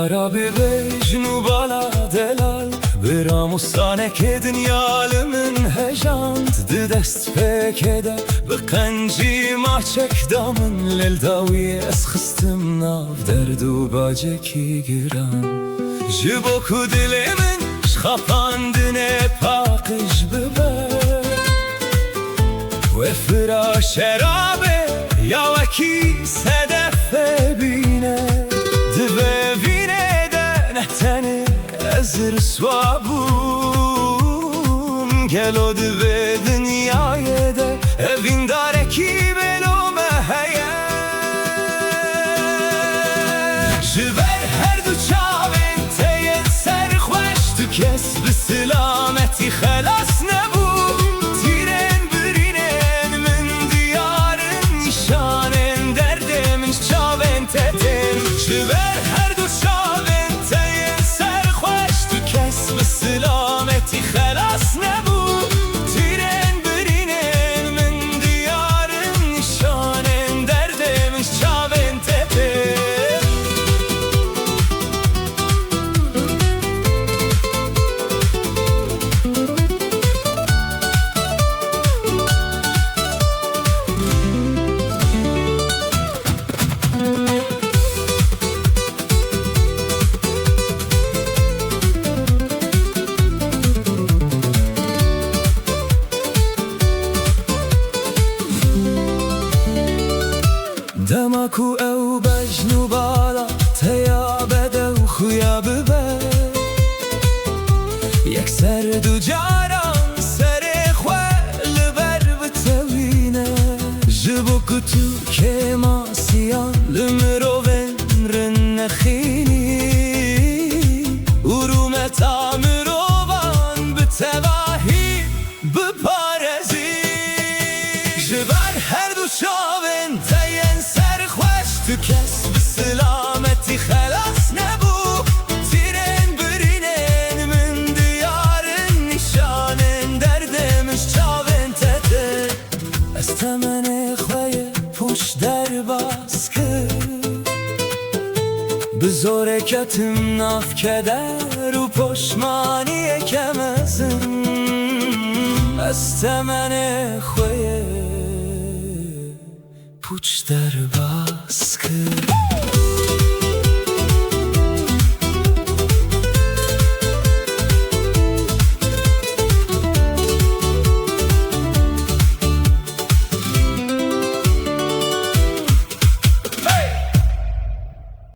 Yarabi bejnu bala delal براموسانه که دنیا من هجاند دست پکده به قنجی ما چک دامن للداوی از خستم ناف درد و باجه کی گران جبو کو دل من شخاپاندنه پاقش ببر و فرا شرابه یا وکی صدف بینه دبه بینه ده نهتنه ازر سوابون گلود به دنیای ده evin dare ki belome heye جبر هر دو چاوین تین سر خوش تو کس به سلامتی خلاص نبود تیرن برینن من دیارن نشانن درد من چاوین تتن جبر هر دو چاوین تین سر خوش تو کس به سلامتی خلاص نبود تیرن برینن من دیارن نشانن درد من چاوین تتن دمکو او بجنو بالا تیا بده و خویا ببر یک سر دو جاران سر خواه لبر بتوینه جبو کتو که ما سیان لمروون رن نخینی ارومت آمروان بتواهی بپارزی جبر هر دو شاون تین سر خوش تو کس به سلامتی خلاص نبود تیرن برینن من دیارن نشانن دردمش چاون تده از تمن خواه پوش در باز کرد به زور کتم ناف کدر و پشمانی کمزم از تمن خواه پوچ در باز کرد